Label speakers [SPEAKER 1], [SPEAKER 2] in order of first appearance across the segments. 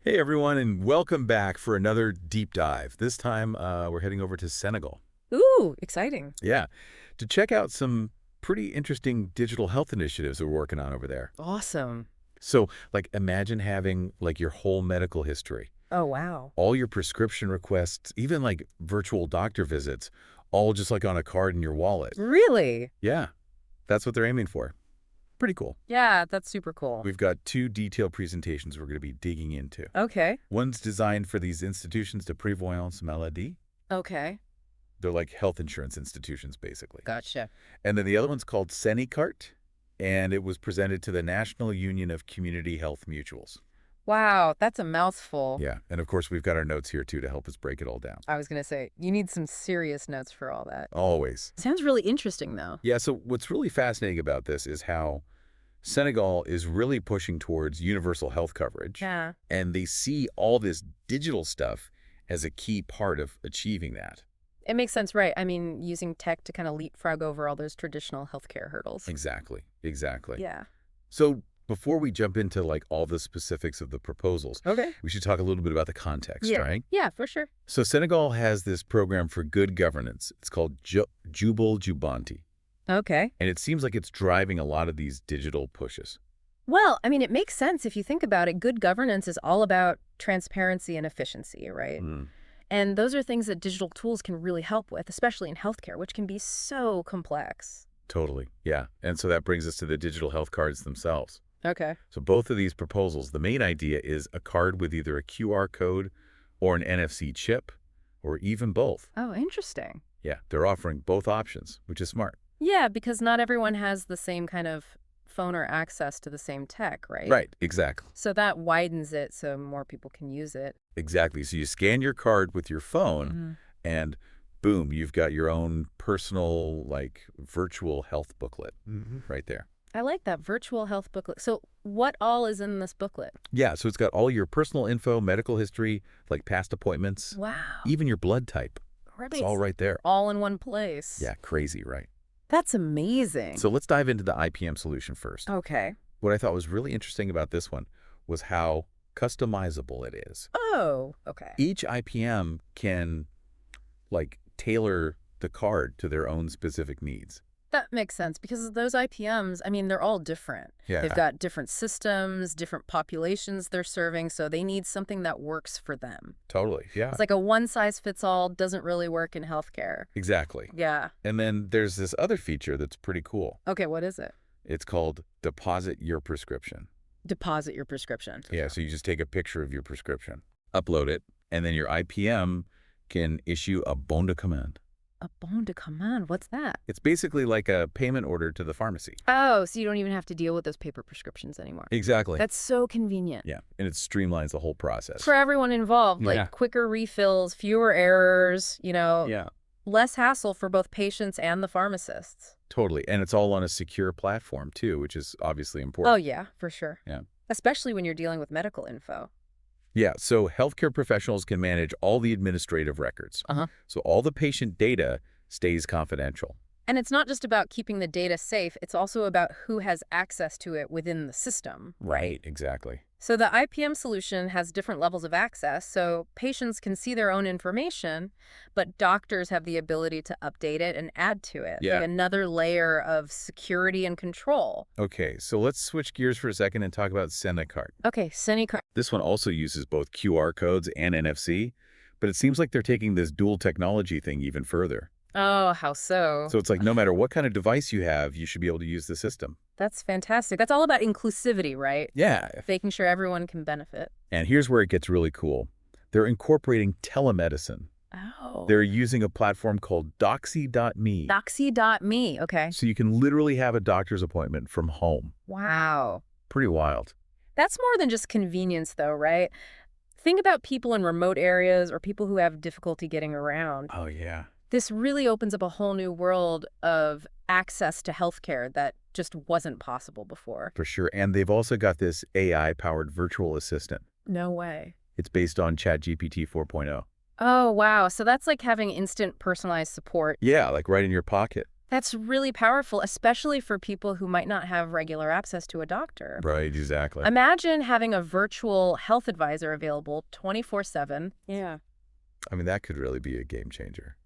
[SPEAKER 1] Hey everyone, and welcome back for another deep dive. This time, we're heading over to Senegal.
[SPEAKER 2] Ooh, exciting.
[SPEAKER 1] Yeah, to check out some pretty interesting digital health initiatives we're working on over there.
[SPEAKER 2] Awesome.
[SPEAKER 1] So, imagine having your whole medical history,
[SPEAKER 2] Oh, wow.
[SPEAKER 1] all your prescription requests, even virtual doctor visits, all just on a card in your wallet.
[SPEAKER 2] Really?
[SPEAKER 1] Yeah, that's what they're aiming for. Pretty cool.
[SPEAKER 2] Yeah, that's super cool.
[SPEAKER 1] We've got two detailed presentations we're going to be digging into.
[SPEAKER 2] Okay.
[SPEAKER 1] One's designed for these institutions de prévoyance maladie.
[SPEAKER 2] Okay.
[SPEAKER 1] They're like health insurance institutions, basically.
[SPEAKER 2] Gotcha.
[SPEAKER 1] And then the other one's called Sen-E-Carte, and it was presented to the National Union of Community Health Mutuals.
[SPEAKER 2] Wow, that's a mouthful.
[SPEAKER 1] Yeah, and of course, we've got our notes here, too, to help us break it all down.
[SPEAKER 2] I was going to say, you need some serious notes for all that.
[SPEAKER 1] Always.
[SPEAKER 2] Sounds really interesting, though.
[SPEAKER 1] Yeah, so what's really fascinating about this is how Senegal is really pushing towards universal health coverage.
[SPEAKER 2] Yeah.
[SPEAKER 1] And they see all this digital stuff as a key part of achieving that.
[SPEAKER 2] It makes sense, right? I mean, using tech to kind of leapfrog over all those traditional healthcare hurdles.
[SPEAKER 1] Exactly. Exactly.
[SPEAKER 2] Yeah.
[SPEAKER 1] So before we jump into all the specifics of the proposals,
[SPEAKER 2] Okay.
[SPEAKER 1] we should talk a little bit about the context,
[SPEAKER 2] Yeah.
[SPEAKER 1] right?
[SPEAKER 2] Yeah, for sure.
[SPEAKER 1] So Senegal has this program for good governance. It's called Jubal Jubanti.
[SPEAKER 2] Okay.
[SPEAKER 1] And it seems like it's driving a lot of these digital pushes.
[SPEAKER 2] Well, I mean, it makes sense if you think about it. Good governance is all about transparency and efficiency, right?
[SPEAKER 1] Mm,
[SPEAKER 2] And those are things that digital tools can really help with, especially in healthcare, which can be so complex.
[SPEAKER 1] totally. Yeah. And so that brings us to the digital health cards themselves.
[SPEAKER 2] Okay.
[SPEAKER 1] So both of these proposals, the main idea is a card with either a QR code or an NFC chip, or even both.
[SPEAKER 2] Oh, interesting.
[SPEAKER 1] Yeah, they're offering both options, which is smart.
[SPEAKER 2] Yeah, because not everyone has the same kind of phone or access to the same tech, right?
[SPEAKER 1] Right, exactly.
[SPEAKER 2] So that widens it so more people can use it.
[SPEAKER 1] Exactly. So you scan your card with your phone,
[SPEAKER 2] Mhm.
[SPEAKER 1] and boom, you've got your own personal, virtual health booklet right there.
[SPEAKER 2] I like that virtual health booklet. So what all is in this booklet?
[SPEAKER 1] Yeah, so it's got all your personal info, medical history, like past appointments,
[SPEAKER 2] Wow.
[SPEAKER 1] even your blood type. It's all right there.
[SPEAKER 2] All in one place.
[SPEAKER 1] Yeah, crazy, right?
[SPEAKER 2] That's amazing.
[SPEAKER 1] So let's dive into the IPM solution first.
[SPEAKER 2] Okay.
[SPEAKER 1] What I thought was really interesting about this one was how customizable it is.
[SPEAKER 2] Oh, okay.
[SPEAKER 1] Each IPM can, tailor the card to their own specific needs.
[SPEAKER 2] That makes sense because those IPMs, I mean, they're all different.
[SPEAKER 1] Yeah.
[SPEAKER 2] They've got different systems, different populations they're serving, so they need something that works for them.
[SPEAKER 1] Totally, yeah.
[SPEAKER 2] It's like a one-size-fits-all doesn't really work in healthcare.
[SPEAKER 1] Exactly.
[SPEAKER 2] Yeah.
[SPEAKER 1] And then there's this other feature that's pretty cool.
[SPEAKER 2] Okay, what is it?
[SPEAKER 1] It's called Deposit Your Prescription.
[SPEAKER 2] Deposit your prescription.
[SPEAKER 1] Yeah, so you just take a picture of your prescription, upload it, and then your IPM can issue a bon de commande.
[SPEAKER 2] A bon de commande, what's that?
[SPEAKER 1] It's basically like a payment order to the pharmacy.
[SPEAKER 2] Oh, so you don't even have to deal with those paper prescriptions anymore.
[SPEAKER 1] Exactly.
[SPEAKER 2] That's so convenient.
[SPEAKER 1] Yeah, and it streamlines the whole process.
[SPEAKER 2] For everyone involved,
[SPEAKER 1] Yeah.
[SPEAKER 2] quicker refills, fewer errors,
[SPEAKER 1] Yeah,
[SPEAKER 2] less hassle for both patients and the pharmacists.
[SPEAKER 1] totally. And it's all on a secure platform, too, which is obviously
[SPEAKER 2] Oh,
[SPEAKER 1] important.
[SPEAKER 2] yeah, for sure.
[SPEAKER 1] Yeah.
[SPEAKER 2] Especially when you're dealing with medical info.
[SPEAKER 1] Yeah, so healthcare professionals can manage all the administrative records.
[SPEAKER 2] Uh-huh.
[SPEAKER 1] So all the patient data stays confidential.
[SPEAKER 2] And it's not just about keeping the data safe, it's also about who has access to it within the system.
[SPEAKER 1] Exactly.
[SPEAKER 2] So the IPM solution has different levels of access, so patients can see their own information, but doctors have the ability to update it and add to it.
[SPEAKER 1] Yeah.
[SPEAKER 2] Like another layer of security and control.
[SPEAKER 1] Okay, so let's switch gears for a second and talk about Sen-E-Carte.
[SPEAKER 2] Okay, Sen-E-Carte.
[SPEAKER 1] This one also uses both QR codes and NFC, but it seems like they're taking this dual technology thing even further.
[SPEAKER 2] Oh, how so?
[SPEAKER 1] So it's like no matter what kind of device you have, you should be able to use the system.
[SPEAKER 2] That's fantastic. That's all about inclusivity, right?
[SPEAKER 1] Yeah.
[SPEAKER 2] Making sure everyone can benefit.
[SPEAKER 1] And here's where it gets really cool. They're incorporating telemedicine.
[SPEAKER 2] Oh.
[SPEAKER 1] They're using a platform called Doxy.me.
[SPEAKER 2] Doxy.me, okay.
[SPEAKER 1] So you can literally have a doctor's appointment from home.
[SPEAKER 2] Wow.
[SPEAKER 1] Pretty wild.
[SPEAKER 2] That's more than just convenience, though, right? Think about people in remote areas or people who have difficulty getting around.
[SPEAKER 1] Oh, yeah.
[SPEAKER 2] This really opens up a whole new world of access to healthcare that just wasn't possible before.
[SPEAKER 1] For sure. And they've also got this AI-powered virtual assistant.
[SPEAKER 2] No way.
[SPEAKER 1] It's based on ChatGPT 4.0.
[SPEAKER 2] Oh, wow. So that's like having instant personalized support.
[SPEAKER 1] Yeah, like right in your pocket.
[SPEAKER 2] That's really powerful, especially for people who might not have regular access to a doctor.
[SPEAKER 1] Right, exactly.
[SPEAKER 2] Imagine having a virtual health advisor available 24/7. Yeah.
[SPEAKER 1] I mean, that could really be a game changer.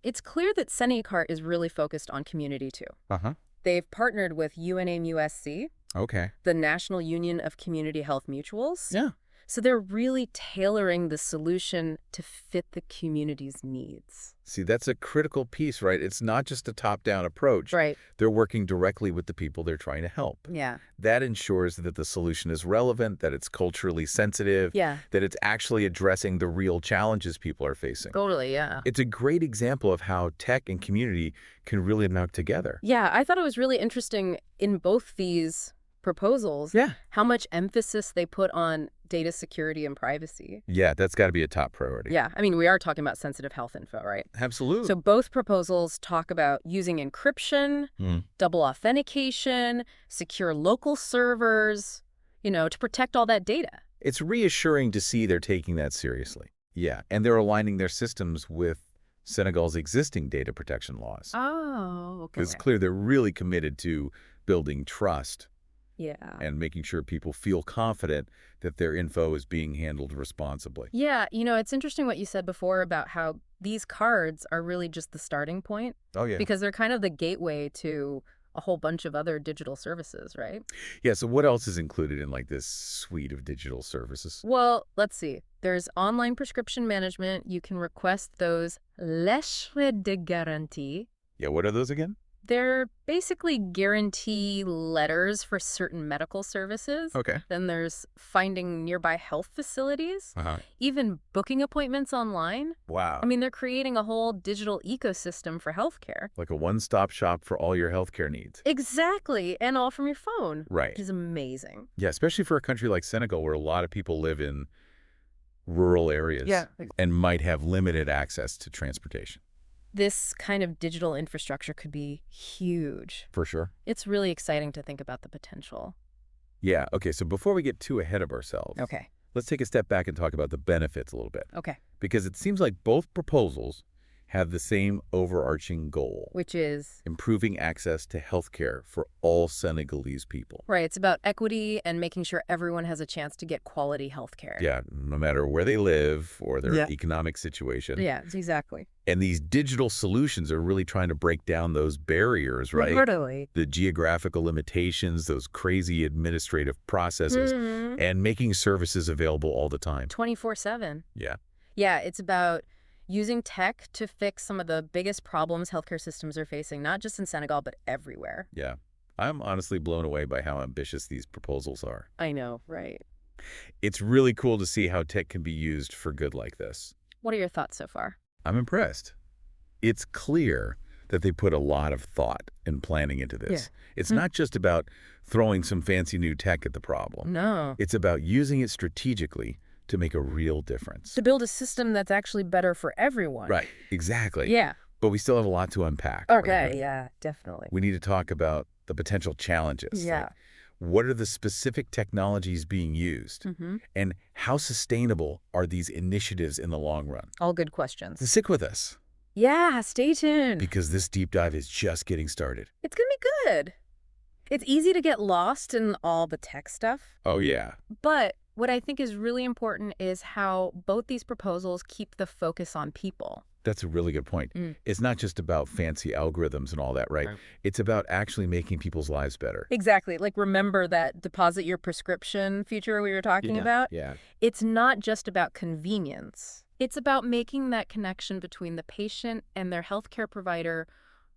[SPEAKER 2] It's clear that Sen-E-Carte is really focused on community too.
[SPEAKER 1] Uh-huh.
[SPEAKER 2] They've partnered with UNAMUSC,
[SPEAKER 1] Okay.
[SPEAKER 2] the National Union of Community Health Mutuals.
[SPEAKER 1] Yeah.
[SPEAKER 2] So they're really tailoring the solution to fit the community's needs.
[SPEAKER 1] See, that's a critical piece, right? It's not just a top-down approach.
[SPEAKER 2] Right.
[SPEAKER 1] They're working directly with the people they're trying to help.
[SPEAKER 2] Yeah.
[SPEAKER 1] That ensures that the solution is relevant, that it's culturally sensitive,
[SPEAKER 2] Yeah.
[SPEAKER 1] that it's actually addressing the real challenges people are facing.
[SPEAKER 2] Totally, yeah.
[SPEAKER 1] It's a great example of how tech and community can really knock together.
[SPEAKER 2] Yeah, I thought it was really interesting in both these proposals
[SPEAKER 1] Yeah.
[SPEAKER 2] how much emphasis they put on data security and privacy.
[SPEAKER 1] Yeah, that's got to be a top priority.
[SPEAKER 2] Yeah, I mean, we are talking about sensitive health info, right?
[SPEAKER 1] Absolutely.
[SPEAKER 2] So both proposals talk about using encryption,
[SPEAKER 1] Mm.
[SPEAKER 2] double authentication, secure local servers, to protect all that data.
[SPEAKER 1] It's reassuring to see they're taking that seriously. Yeah, and they're aligning their systems with Senegal's existing data protection laws.
[SPEAKER 2] Oh, okay.
[SPEAKER 1] It's clear they're really committed to building trust
[SPEAKER 2] Yeah.
[SPEAKER 1] and making sure people feel confident that their info is being handled responsibly.
[SPEAKER 2] Yeah, it's interesting what you said before about how these cards are really just the starting point
[SPEAKER 1] Oh, yeah.
[SPEAKER 2] because they're kind of the gateway to a whole bunch of other digital services, right?
[SPEAKER 1] Yeah, so what else is included in like this suite of digital services?
[SPEAKER 2] Well, let's see. There's online prescription management. You can request those lettres de garantie.
[SPEAKER 1] Yeah, what are those again?
[SPEAKER 2] They're basically guarantee letters for certain medical services.
[SPEAKER 1] Okay.
[SPEAKER 2] Then there's finding nearby health facilities,
[SPEAKER 1] Uh-huh.
[SPEAKER 2] even booking appointments online.
[SPEAKER 1] Wow.
[SPEAKER 2] I mean, they're creating a whole digital ecosystem for healthcare.
[SPEAKER 1] Like a one-stop shop for all your healthcare needs.
[SPEAKER 2] Exactly, and all from your phone.
[SPEAKER 1] Right.
[SPEAKER 2] Which is amazing.
[SPEAKER 1] Yeah, especially for a country like Senegal where a lot of people live in rural areas and might have limited access to transportation.
[SPEAKER 2] This kind of digital infrastructure could be huge.
[SPEAKER 1] For sure.
[SPEAKER 2] It's really exciting to think about the potential.
[SPEAKER 1] Yeah, okay, so before we get too ahead of ourselves,
[SPEAKER 2] Okay.
[SPEAKER 1] let's take a step back and talk about the benefits a little bit.
[SPEAKER 2] Okay.
[SPEAKER 1] Because it seems like both proposals have the same overarching goal,
[SPEAKER 2] Which is,
[SPEAKER 1] improving access to healthcare for all Senegalese people.
[SPEAKER 2] right, it's about equity and making sure everyone has a chance to get quality health care.
[SPEAKER 1] Yeah, no matter where they live or their
[SPEAKER 2] Yeah.
[SPEAKER 1] economic situation.
[SPEAKER 2] Yeah, exactly.
[SPEAKER 1] And these digital solutions are really trying to break down those barriers, right?
[SPEAKER 2] Totally.
[SPEAKER 1] The geographical limitations, those crazy administrative processes,
[SPEAKER 2] Mhm.
[SPEAKER 1] and making services available all the time.
[SPEAKER 2] 24/7.
[SPEAKER 1] Yeah.
[SPEAKER 2] Yeah, it's about using tech to fix some of the biggest problems healthcare systems are facing, not just in Senegal, but everywhere.
[SPEAKER 1] Yeah. I'm honestly blown away by how ambitious these proposals are.
[SPEAKER 2] I know, right?
[SPEAKER 1] It's really cool to see how tech can be used for good like this.
[SPEAKER 2] What are your thoughts so far?
[SPEAKER 1] I'm impressed. It's clear that they put a lot of thought and planning into this. It's not just about throwing some fancy new tech at the problem.
[SPEAKER 2] No.
[SPEAKER 1] It's about using it strategically to make a real difference.
[SPEAKER 2] To build a system that's actually better for everyone.
[SPEAKER 1] Right, exactly.
[SPEAKER 2] Yeah.
[SPEAKER 1] But we still have a lot to unpack.
[SPEAKER 2] Okay,
[SPEAKER 1] right?
[SPEAKER 2] yeah, definitely.
[SPEAKER 1] We need to talk about the potential challenges.
[SPEAKER 2] Yeah.
[SPEAKER 1] Like, what are the specific technologies being used?
[SPEAKER 2] Mm-hmm.
[SPEAKER 1] And how sustainable are these initiatives in the long run?
[SPEAKER 2] All good questions.
[SPEAKER 1] So stick with us,
[SPEAKER 2] Yeah, stay tuned.
[SPEAKER 1] because this deep dive is just getting started.
[SPEAKER 2] It's going to be good. It's easy to get lost in all the tech stuff,
[SPEAKER 1] Oh, yeah.
[SPEAKER 2] but what I think is really important is how both these proposals keep the focus on people.
[SPEAKER 1] That's a really good point.
[SPEAKER 2] Mm.
[SPEAKER 1] It's not just about fancy algorithms and all that, right?
[SPEAKER 2] Right.
[SPEAKER 1] It's about actually making people's lives better.
[SPEAKER 2] Exactly. Like, remember that deposit your prescription feature we were talking about?
[SPEAKER 1] Yeah.
[SPEAKER 2] It's not just about convenience. It's about making that connection between the patient and their healthcare provider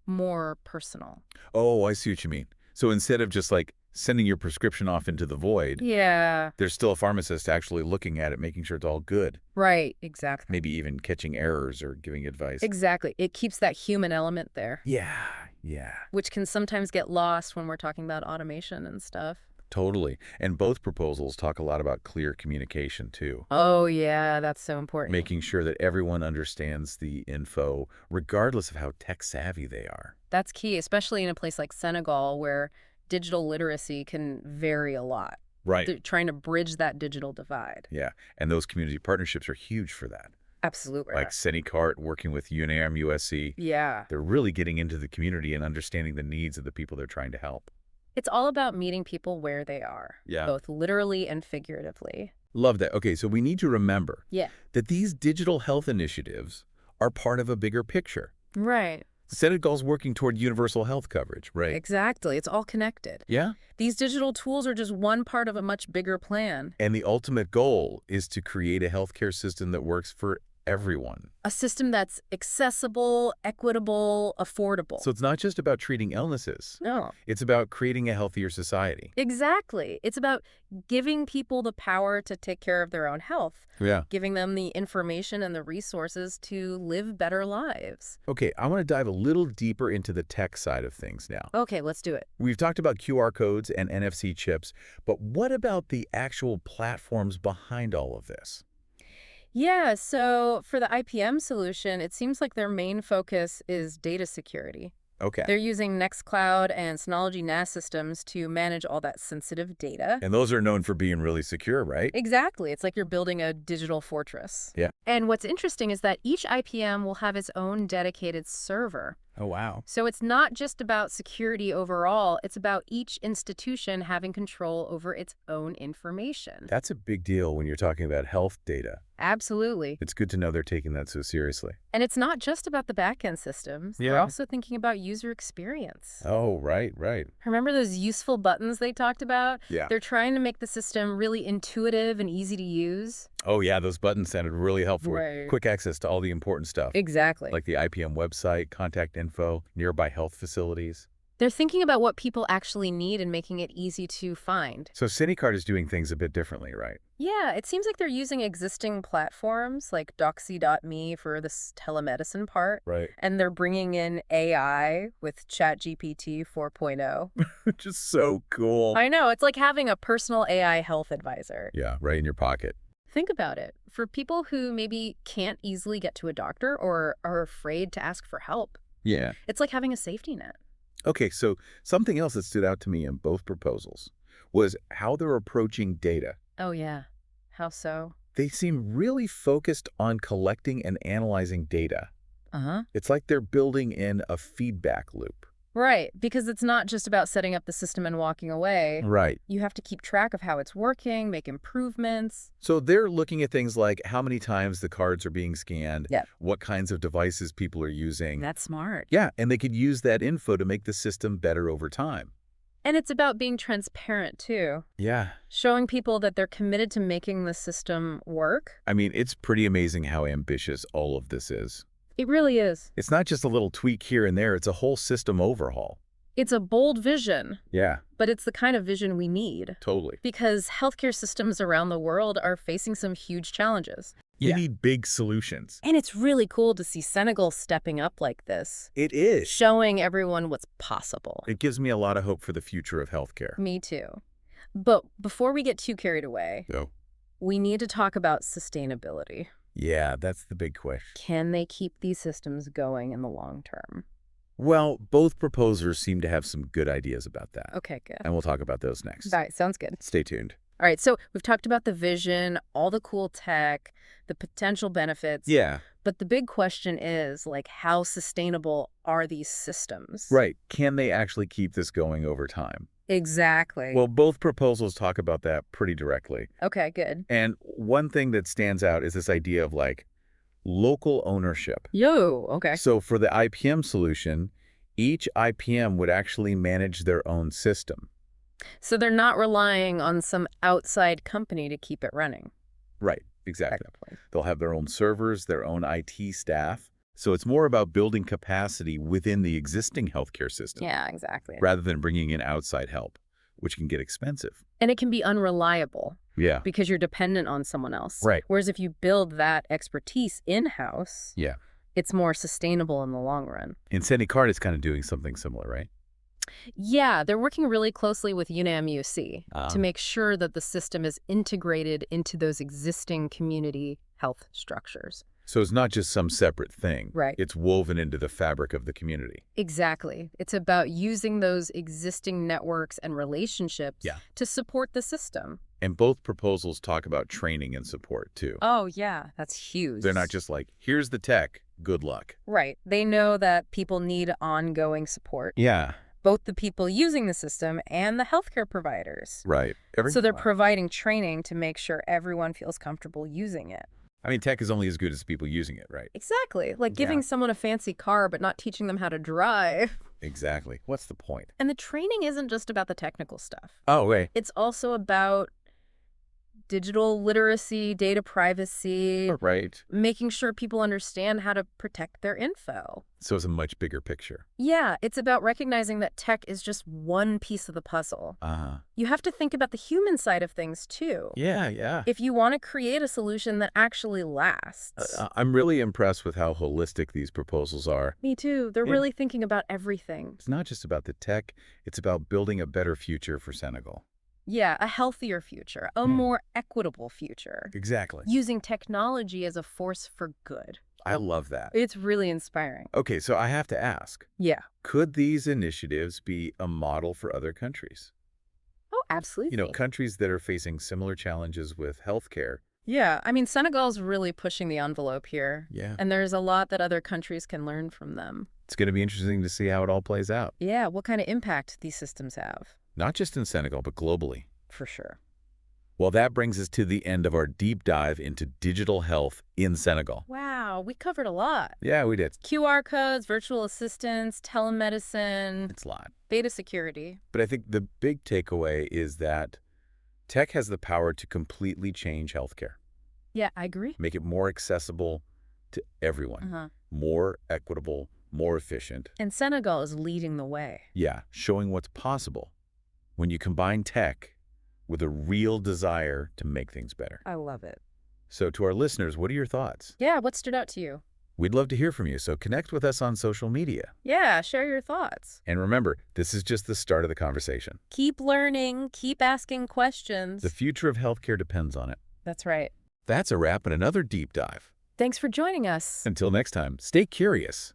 [SPEAKER 2] more personal.
[SPEAKER 1] Oh, I see what you mean. So instead of just like sending your prescription off into the void,
[SPEAKER 2] Yeah.
[SPEAKER 1] there's still a pharmacist actually looking at it, making sure it's all good.
[SPEAKER 2] Right. Exactly.
[SPEAKER 1] Maybe even catching errors or giving advice.
[SPEAKER 2] Exactly. It keeps that human element there,
[SPEAKER 1] Yeah, yeah,
[SPEAKER 2] which can sometimes get lost when we're talking about automation and stuff.
[SPEAKER 1] totally. And both proposals talk a lot about clear communication too,
[SPEAKER 2] Oh, yeah. That's so important.
[SPEAKER 1] making sure that everyone understands the info, regardless of how tech savvy they are.
[SPEAKER 2] That's key, especially in a place like Senegal where digital literacy can vary a lot.
[SPEAKER 1] Right.
[SPEAKER 2] They're trying to bridge that digital divide.
[SPEAKER 1] Yeah, and those community partnerships are huge for that.
[SPEAKER 2] Absolutely.
[SPEAKER 1] Like Sen-E-Carte working with UNAM, USC.
[SPEAKER 2] Yeah.
[SPEAKER 1] They're really getting into the community and understanding the needs of the people they're trying to help.
[SPEAKER 2] It's all about meeting people where they are,
[SPEAKER 1] Yeah.
[SPEAKER 2] both literally and figuratively.
[SPEAKER 1] Love that. Okay, so we need to remember
[SPEAKER 2] Yeah.
[SPEAKER 1] that these digital health initiatives are part of a bigger picture.
[SPEAKER 2] Right.
[SPEAKER 1] Senegal's working toward universal health coverage, right?
[SPEAKER 2] Exactly. It's all connected.
[SPEAKER 1] Yeah.
[SPEAKER 2] These digital tools are just one part of a much bigger plan.
[SPEAKER 1] And the ultimate goal is to create a healthcare system that works for everyone.
[SPEAKER 2] A system that's accessible, equitable, affordable.
[SPEAKER 1] So it's not just about treating illnesses.
[SPEAKER 2] No.
[SPEAKER 1] It's about creating a healthier society.
[SPEAKER 2] Exactly. It's about giving people the power to take care of their own health,
[SPEAKER 1] Yeah.
[SPEAKER 2] giving them the information and the resources to live better lives.
[SPEAKER 1] Okay, I want to dive a little deeper into the tech side of things now.
[SPEAKER 2] Okay, let's do it.
[SPEAKER 1] We've talked about QR codes and NFC chips, but what about the actual platforms behind all of this?
[SPEAKER 2] Yeah, so for the IPM solution, it seems like their main focus is data security.
[SPEAKER 1] Okay.
[SPEAKER 2] They're using Nextcloud and Synology NAS systems to manage all that sensitive data.
[SPEAKER 1] And those are known for being really secure, right?
[SPEAKER 2] Exactly. It's like you're building a digital fortress.
[SPEAKER 1] Yeah.
[SPEAKER 2] And what's interesting is that each IPM will have its own dedicated server.
[SPEAKER 1] Oh, wow.
[SPEAKER 2] So it's not just about security overall, it's about each institution having control over its own information.
[SPEAKER 1] That's a big deal when you're talking about health data.
[SPEAKER 2] Absolutely.
[SPEAKER 1] It's good to know they're taking that so seriously.
[SPEAKER 2] And it's not just about the back-end systems.
[SPEAKER 1] Yeah.
[SPEAKER 2] They're also thinking about user experience.
[SPEAKER 1] Oh, right.
[SPEAKER 2] Remember those useful buttons they talked about?
[SPEAKER 1] Yeah.
[SPEAKER 2] They're trying to make the system really intuitive and easy to use.
[SPEAKER 1] Oh, yeah, those buttons sounded really helpful.
[SPEAKER 2] Right.
[SPEAKER 1] Quick access to all the important stuff.
[SPEAKER 2] Exactly.
[SPEAKER 1] Like the IPM website, contact info, nearby health facilities.
[SPEAKER 2] They're thinking about what people actually need and making it easy to find.
[SPEAKER 1] So Sen-E-Carte is doing things a bit differently, right?
[SPEAKER 2] Yeah, it seems like they're using existing platforms like Doxy.me for this telemedicine part.
[SPEAKER 1] Right.
[SPEAKER 2] And they're bringing in AI with ChatGPT 4.0.
[SPEAKER 1] Which is so cool.
[SPEAKER 2] I know, it's like having a personal AI health advisor.
[SPEAKER 1] Yeah, right in your pocket.
[SPEAKER 2] Think about it. For people who maybe can't easily get to a doctor or are afraid to ask for help,
[SPEAKER 1] Yeah.
[SPEAKER 2] it's like having a safety net.
[SPEAKER 1] Okay, so something else that stood out to me in both proposals was how they're approaching data.
[SPEAKER 2] Oh, yeah. How so?
[SPEAKER 1] They seem really focused on collecting and analyzing data.
[SPEAKER 2] Uh-huh.
[SPEAKER 1] It's like they're building in a feedback loop.
[SPEAKER 2] Right, because it's not just about setting up the system and walking away.
[SPEAKER 1] Right.
[SPEAKER 2] You have to keep track of how it's working, make improvements.
[SPEAKER 1] So they're looking at things like how many times the cards are being scanned,
[SPEAKER 2] Yep.
[SPEAKER 1] what kinds of devices people are using.
[SPEAKER 2] That's smart.
[SPEAKER 1] Yeah, and they could use that info to make the system better over time.
[SPEAKER 2] And it's about being transparent, too.
[SPEAKER 1] Yeah.
[SPEAKER 2] Showing people that they're committed to making the system work.
[SPEAKER 1] I mean, it's pretty amazing how ambitious all of this is.
[SPEAKER 2] It really is.
[SPEAKER 1] It's not just a little tweak here and there, it's a whole system overhaul.
[SPEAKER 2] It's a bold vision,
[SPEAKER 1] Yeah,
[SPEAKER 2] but it's the kind of vision we need.
[SPEAKER 1] totally.
[SPEAKER 2] Because healthcare systems around the world are facing some huge challenges.
[SPEAKER 1] You need big solutions.
[SPEAKER 2] And it's really cool to see Senegal stepping up like this,
[SPEAKER 1] It is.
[SPEAKER 2] showing everyone what's possible.
[SPEAKER 1] It gives me a lot of hope for the future of healthcare.
[SPEAKER 2] Me too. But before we get too carried away,
[SPEAKER 1] Oh.
[SPEAKER 2] we need to talk about sustainability.
[SPEAKER 1] Yeah, that's the big question.
[SPEAKER 2] Can they keep these systems going in the long term?
[SPEAKER 1] Well, both proposers seem to have some good ideas about that.
[SPEAKER 2] Okay, good.
[SPEAKER 1] And we'll talk about those next.
[SPEAKER 2] All right, sounds good.
[SPEAKER 1] Stay tuned.
[SPEAKER 2] All right, so we've talked about the vision, all the cool tech, the potential benefits.
[SPEAKER 1] Yeah.
[SPEAKER 2] But the big question is, like, how sustainable are these systems?
[SPEAKER 1] Right. Can they actually keep this going over time?
[SPEAKER 2] Exactly.
[SPEAKER 1] Well, both proposals talk about that pretty directly.
[SPEAKER 2] Okay, good.
[SPEAKER 1] And one thing that stands out is this idea of, like, local ownership.
[SPEAKER 2] Okay.
[SPEAKER 1] So for the IPM solution, each IPM would actually manage their own system.
[SPEAKER 2] So they're not relying on some outside company to keep it running.
[SPEAKER 1] Right, exactly.
[SPEAKER 2] Technically.
[SPEAKER 1] They'll have their own servers, their own IT staff. So it's more about building capacity within the existing healthcare system
[SPEAKER 2] Yeah, exactly.
[SPEAKER 1] rather than bringing in outside help, which can get expensive.
[SPEAKER 2] And it can be unreliable
[SPEAKER 1] Yeah.
[SPEAKER 2] because you're dependent on someone else.
[SPEAKER 1] Right.
[SPEAKER 2] Whereas if you build that expertise in-house,
[SPEAKER 1] Yeah.
[SPEAKER 2] it's more sustainable in the long run.
[SPEAKER 1] And Sen-E-Carte is kind of doing something similar, right?
[SPEAKER 2] Yeah, they're working really closely with UNAM UC
[SPEAKER 1] Ah.
[SPEAKER 2] to make sure that the system is integrated into those existing community health structures.
[SPEAKER 1] So it's not just some separate thing.
[SPEAKER 2] Right.
[SPEAKER 1] It's woven into the fabric of the community.
[SPEAKER 2] Exactly. It's about using those existing networks and relationships
[SPEAKER 1] Yeah.
[SPEAKER 2] to support the system.
[SPEAKER 1] And both proposals talk about training and support, too.
[SPEAKER 2] Oh, yeah, that's huge.
[SPEAKER 1] They're not just like, here's the tech, good luck.
[SPEAKER 2] Right. They know that people need ongoing support.
[SPEAKER 1] Yeah.
[SPEAKER 2] Both the people using the system and the healthcare providers.
[SPEAKER 1] Right.
[SPEAKER 2] So they're providing training to make sure everyone feels comfortable using it.
[SPEAKER 1] I mean, tech is only as good as people using it, right?
[SPEAKER 2] Exactly. Like giving someone a fancy car but not teaching them how to drive.
[SPEAKER 1] Exactly. What's the point?
[SPEAKER 2] And the training isn't just about the technical stuff.
[SPEAKER 1] Oh, wait.
[SPEAKER 2] It's also about digital literacy, data privacy,
[SPEAKER 1] Right.
[SPEAKER 2] making sure people understand how to protect their info.
[SPEAKER 1] So it's a much bigger picture.
[SPEAKER 2] Yeah, it's about recognizing that tech is just one piece of the puzzle.
[SPEAKER 1] Uh-huh.
[SPEAKER 2] You have to think about the human side of things, too.
[SPEAKER 1] Yeah.
[SPEAKER 2] If you want to create a solution that actually lasts.
[SPEAKER 1] I'm really impressed with how holistic these proposals are.
[SPEAKER 2] Me too. They're
[SPEAKER 1] Yeah.
[SPEAKER 2] really thinking about everything.
[SPEAKER 1] It's not just about the tech, it's about building a better future for Senegal.
[SPEAKER 2] Yeah, a healthier future, a more equitable future.
[SPEAKER 1] Exactly.
[SPEAKER 2] Using technology as a force for good.
[SPEAKER 1] I love that.
[SPEAKER 2] It's really inspiring.
[SPEAKER 1] Okay, so I have to ask,
[SPEAKER 2] Yeah.
[SPEAKER 1] could these initiatives be a model for other countries?
[SPEAKER 2] Oh, absolutely.
[SPEAKER 1] Countries that are facing similar challenges with healthcare.
[SPEAKER 2] Yeah, I mean, Senegal's really pushing the envelope here.
[SPEAKER 1] Yeah.
[SPEAKER 2] And there's a lot that other countries can learn from them.
[SPEAKER 1] It's going to be interesting to see how it all plays out.
[SPEAKER 2] Yeah, what kind of impact these systems have.
[SPEAKER 1] Not just in Senegal, but globally.
[SPEAKER 2] For sure.
[SPEAKER 1] Well, that brings us to the end of our deep dive into digital health in Senegal.
[SPEAKER 2] Wow, we covered a lot.
[SPEAKER 1] Yeah, we did.
[SPEAKER 2] QR codes, virtual assistants, telemedicine,
[SPEAKER 1] It's a lot.
[SPEAKER 2] data security.
[SPEAKER 1] But I think the big takeaway is that tech has the power to completely change healthcare,
[SPEAKER 2] Yeah, I agree.
[SPEAKER 1] make it more accessible to everyone, more equitable, more efficient.
[SPEAKER 2] And Senegal is leading the way.
[SPEAKER 1] Yeah, showing what's possible when you combine tech with a real desire to make things better.
[SPEAKER 2] I love it.
[SPEAKER 1] So to our listeners, what are your thoughts?
[SPEAKER 2] Yeah, what stood out to you?
[SPEAKER 1] We'd love to hear from you, so connect with us on social media.
[SPEAKER 2] Yeah, share your thoughts.
[SPEAKER 1] And remember, this is just the start of the conversation.
[SPEAKER 2] Keep learning, keep asking questions.
[SPEAKER 1] The future of healthcare depends on it.
[SPEAKER 2] That's right.
[SPEAKER 1] That's a wrap and another deep dive.
[SPEAKER 2] Thanks for joining us.
[SPEAKER 1] Until next time, stay curious.